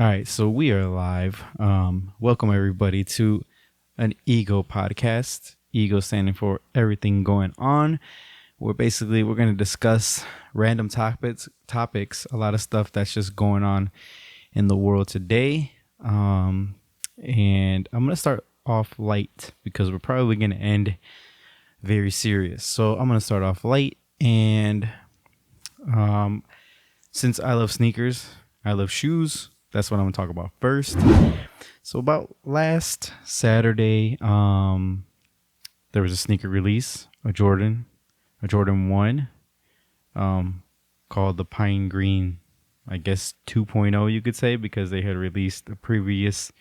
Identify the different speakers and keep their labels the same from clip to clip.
Speaker 1: All right, so we are live. Welcome everybody to an E.G.O podcast. E.G.O standing for everything going on. We're going to discuss random topics, a lot of stuff that's just going on in the world today. And I'm going to start off light because we're probably going to end very serious. So I'm going to start off light, and since I love sneakers, I love shoes. That's what I'm gonna talk about first. So about last Saturday, there was a sneaker release, a Jordan 1, called the Pine Green, I guess 2.0 you could say, because they had released the previous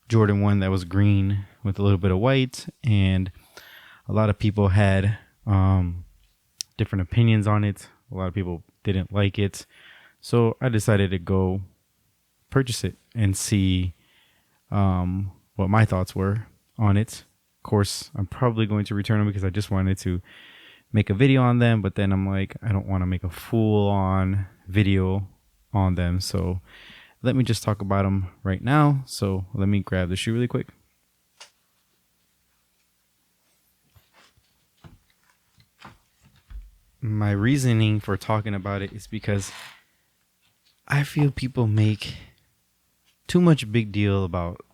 Speaker 1: Jordan 1 that was green with a little bit of white, and a lot of people had different opinions on it. A lot of people didn't like it. So I decided to go purchase it and see what my thoughts were on it. Of course, I'm probably going to return them because I just wanted to make a video on them. But then I'm like, I don't want to make a full-on video on them. So let me just talk about them right now. So let me grab the shoe really quick. My reasoning for talking about it is because I feel people make too much big deal about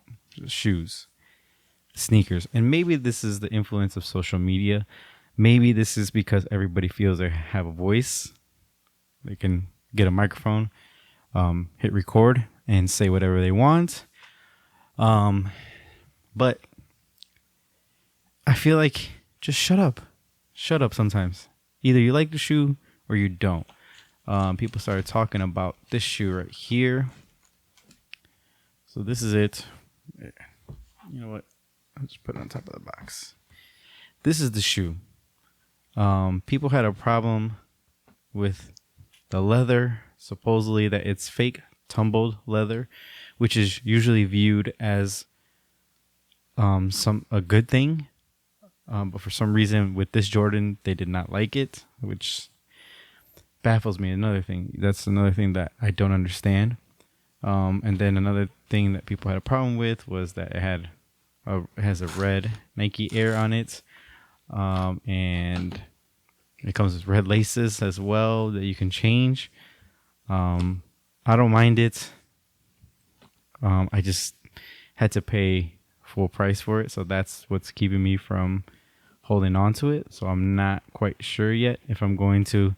Speaker 1: shoes, sneakers. And maybe this is the influence of social media. Maybe this is because everybody feels they have a voice. They can get a microphone, hit record, and say whatever they want. But I feel like just shut up. Shut up sometimes. Either you like the shoe or you don't. People started talking about this shoe right here. So this is it. You know what? I'll just put it on top of the box. This is the shoe. People had a problem with the leather. Supposedly that it's fake tumbled leather, which is usually viewed as a good thing. But for some reason with this Jordan, they did not like it, which baffles me. That's another thing that I don't understand. And then another thing that people had a problem with was that it has a red Nike Air on it, and it comes with red laces as well that you can change. I don't mind it. I just had to pay full price for it, so that's what's keeping me from holding on to it. So I'm not quite sure yet if I'm going to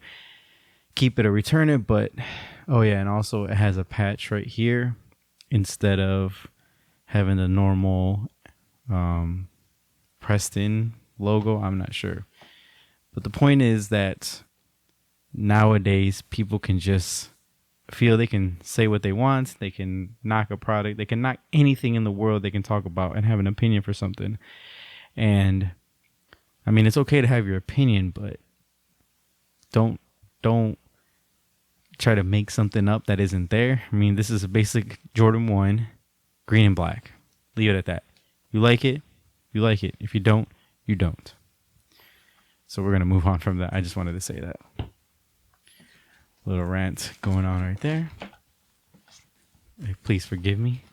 Speaker 1: keep it or return it. But oh yeah, and also it has a patch right here instead of having the normal pressed in logo. I'm not sure, but the point is that nowadays people can just feel they can say what they want. They can knock a product. They can knock anything in the world they can talk about and have an opinion for something. And I mean, it's okay to have your opinion, but don't try to make something up that isn't there. I mean, this is a basic Jordan 1, green and black. Leave it at that. You like it, you like it. If you don't, you don't. So we're going to move on from that. I just wanted to say that. Little rant going on right there. Please forgive me.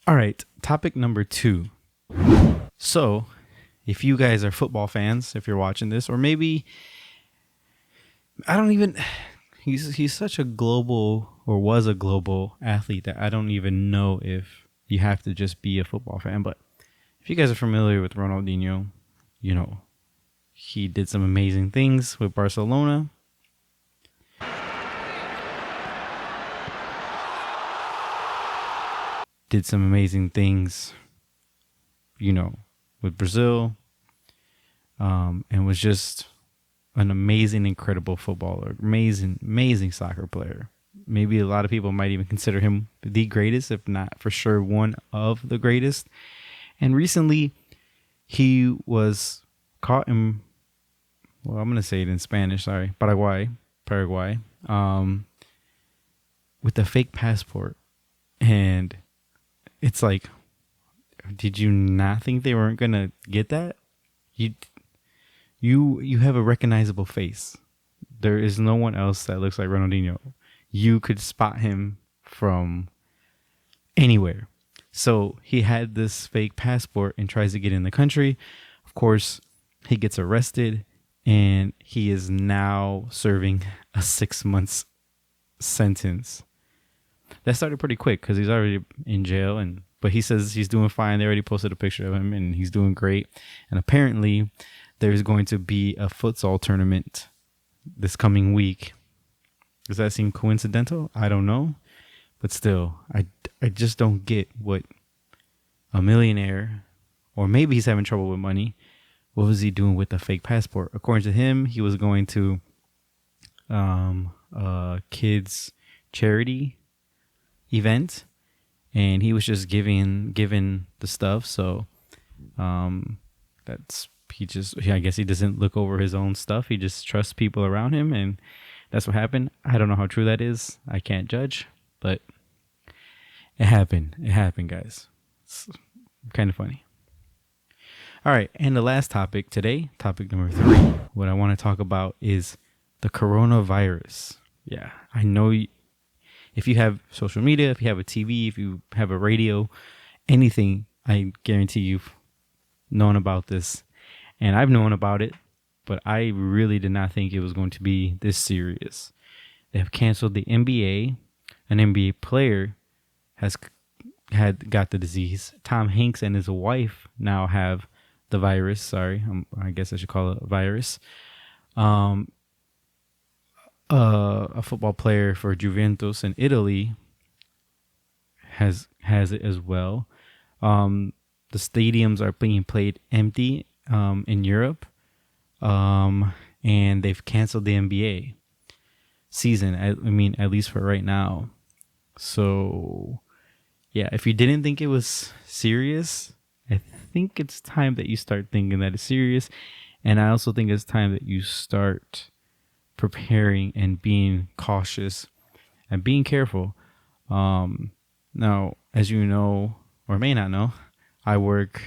Speaker 1: All right, topic number 2. So, if you guys are football fans, if you're watching this, or maybe he's such a global, or was a global athlete, that I don't even know if you have to just be a football fan. But if you guys are familiar with Ronaldinho, you know, he did some amazing things with Barcelona. Did some amazing things, you know, with Brazil. And was just an amazing, incredible footballer. Amazing soccer player. Maybe a lot of people might even consider him the greatest, if not for sure one of the greatest. And recently, he was caught in, well, I'm going to say it in Spanish, sorry, Paraguay, with a fake passport. And it's like, did you not think they weren't going to get that? You have a recognizable face. There is no one else that looks like Ronaldinho. You could spot him from anywhere. So he had this fake passport and tries to get in the country. Of course, he gets arrested and he is now serving a 6 months sentence. That started pretty quick because he's already in jail, but he says he's doing fine. They already posted a picture of him and he's doing great. And apparently there's going to be a futsal tournament this coming week. Does that seem coincidental? I don't know. But still, I just don't get what a millionaire, or maybe he's having trouble with money. What was he doing with a fake passport? According to him, he was going to kids charity event, and he was just giving the stuff. So I guess he doesn't look over his own stuff. He just trusts people around him, and that's what happened. I don't know how true that is. I can't judge, but it happened. It happened, guys. It's kind of funny. All right, and the last topic today, topic number 3, what I want to talk about is the coronavirus. Yeah, I know if you have social media, if you have a TV, if you have a radio, anything, I guarantee you've known about this. And I've known about it, but I really did not think it was going to be this serious. They have canceled the NBA. An NBA player got the disease. Tom Hanks and his wife now have the virus. Sorry, I guess I should call it a virus. A football player for Juventus in Italy has it as well. The stadiums are being played empty in Europe, and they've canceled the NBA season. I mean, at least for right now. So, yeah, if you didn't think it was serious, I think it's time that you start thinking that it's serious. And I also think it's time that you start preparing and being cautious and being careful. Now, as you know, or may not know, I work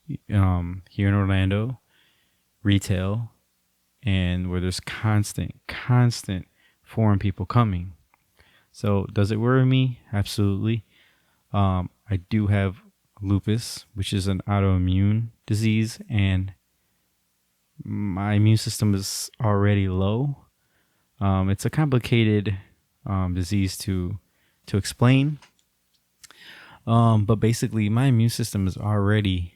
Speaker 1: here in Orlando, retail, and where there's constant foreign people coming. So does it worry me? Absolutely. I do have lupus, which is an autoimmune disease, and my immune system is already low. It's a complicated disease to explain. But basically, my immune system is already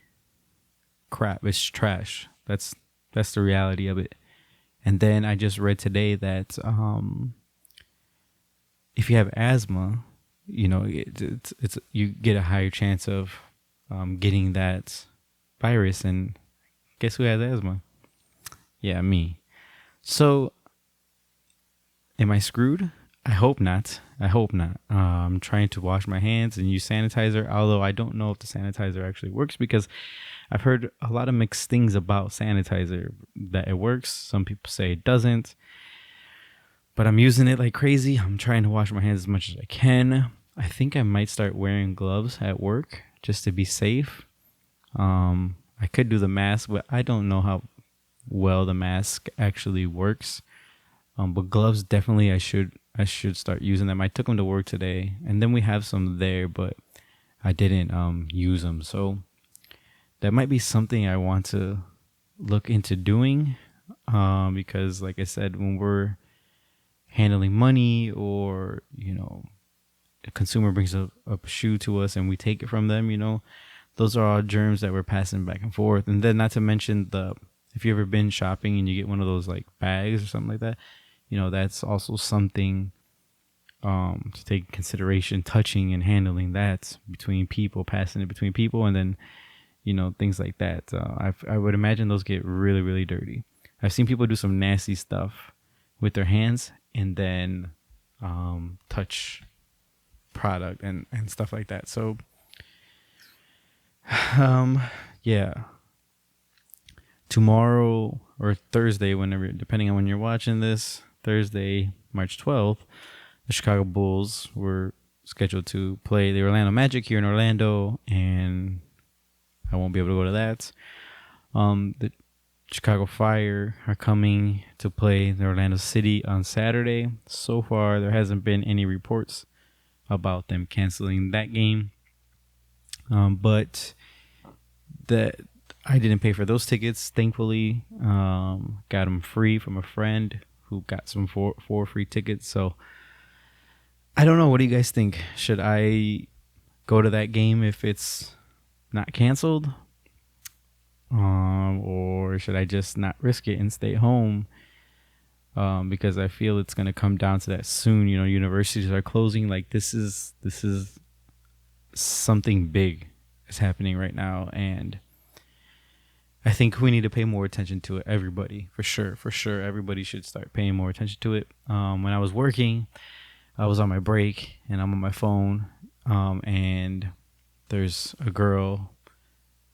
Speaker 1: crap. It's trash. That's the reality of it. And then I just read today that if you have asthma, you know, it's you get a higher chance of getting that virus. And guess who has asthma? Yeah, me. So, am I screwed? I hope not. I'm trying to wash my hands and use sanitizer, although I don't know if the sanitizer actually works, because I've heard a lot of mixed things about sanitizer, that it works. Some people say it doesn't. But I'm using it like crazy. I'm trying to wash my hands as much as I can. I think I might start wearing gloves at work just to be safe. I could do the mask, but I don't know how well the mask actually works. But gloves, definitely I should start using them. I took them to work today, and then we have some there, but I didn't use them. So that might be something I want to look into doing, because like I said, when we're handling money, or, you know, a consumer brings a shoe to us and we take it from them, you know, those are all germs that we're passing back and forth. And then not to mention if you ever been shopping and you get one of those like bags or something like that, you know, that's also something to take into consideration, touching and handling that between people, passing it between people, and then, you know, things like that. I would imagine those get really, really dirty. I've seen people do some nasty stuff with their hands and then touch product and stuff like that. So, yeah. Tomorrow or Thursday, whenever, depending on when you're watching this, Thursday, March 12th, the Chicago Bulls were scheduled to play the Orlando Magic here in Orlando, and I won't be able to go to that. The Chicago Fire are coming to play the Orlando City on Saturday. So far, there hasn't been any reports about them canceling that game. But that I didn't pay for those tickets, thankfully. Got them free from a friend who got some four free tickets. So I don't know. What do you guys think? Should I go to that game if it's not canceled? Or should I just not risk it and stay home? Because I feel it's going to come down to that soon. You know, universities are closing. Like this is something big is happening right now, and I think we need to pay more attention to it. Everybody, for sure, everybody should start paying more attention to it. When I was working, I was on my break and I'm on my phone, and there's a girl,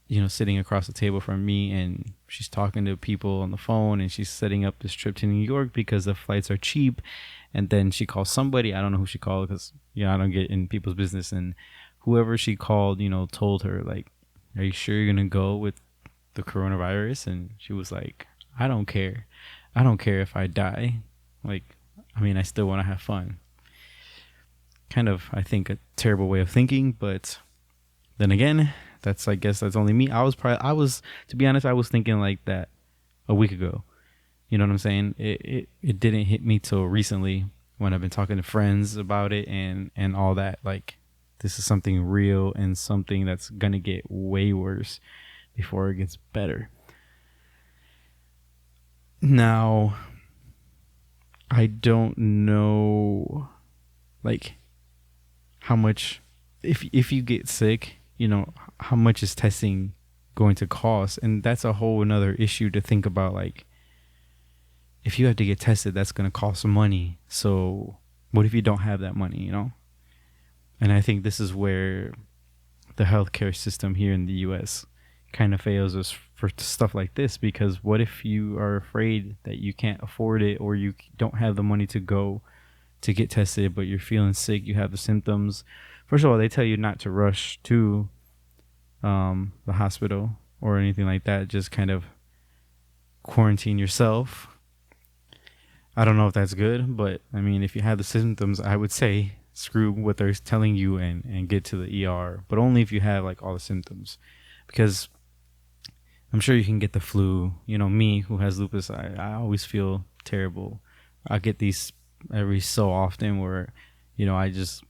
Speaker 1: you know, sitting across the table from me, and she's talking to people on the phone, and she's setting up this trip to New York because the flights are cheap. And then she calls somebody, I don't know who she called, because I don't get in people's business, and whoever she called, told her, like, are you sure you're gonna go with the coronavirus? And she was like, I don't care if I die. Like, I mean, I still want to have fun. Kind of, I think, a terrible way of thinking, but then again, I guess that's only me. I was, to be honest, I was thinking like that a week ago. You know what I'm saying? It didn't hit me till recently when I've been talking to friends about it and all that. Like, this is something real and something that's gonna get way worse before it gets better. Now, I don't know, like, how much, if you get sick, how much is testing going to cost? And that's a whole another issue to think about. Like, if you have to get tested, that's going to cost some money. So what if you don't have that money, And I think this is where the healthcare system here in the U.S. kind of fails us for stuff like this, because what if you are afraid that you can't afford it, or you don't have the money to go to get tested, but you're feeling sick, you have the symptoms? First of all, they tell you not to rush to the hospital or anything like that. Just kind of quarantine yourself. I don't know if that's good, but I mean, if you have the symptoms, I would say screw what they're telling you and get to the ER, but only if you have like all the symptoms, because I'm sure you can get the flu. Me who has lupus, I always feel terrible. I get these every so often where, I just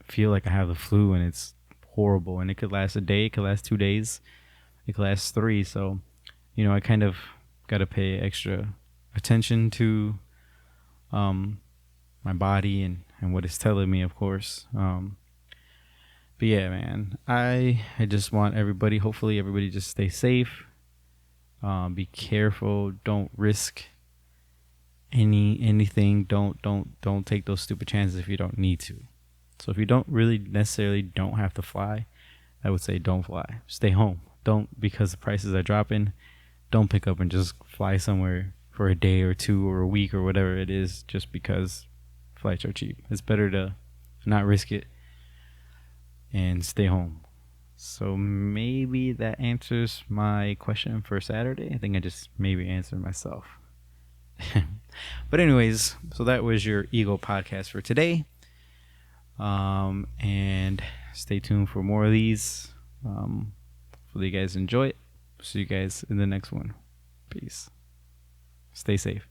Speaker 1: feel like I have the flu, and it's horrible, and it could last a day, it could last 2 days, it could last 3. So, I kind of got to pay extra attention to my body and what it's telling me, of course. But yeah, man, I just want everybody, hopefully everybody just stay safe. Be careful. Don't risk anything. Don't take those stupid chances if you don't need to. So if you don't really necessarily don't have to fly, I would say don't fly. Stay home. Don't, because the prices are dropping, don't pick up and just fly somewhere for a day or 2 or a week or whatever it is just because flights are cheap. It's better to not risk it and stay home. So maybe that answers my question for Saturday. I think I just maybe answered myself. But anyways, so that was your E.G.O podcast for today. And stay tuned for more of these. Hopefully you guys enjoy it. See you guys in the next one. Peace. Stay safe.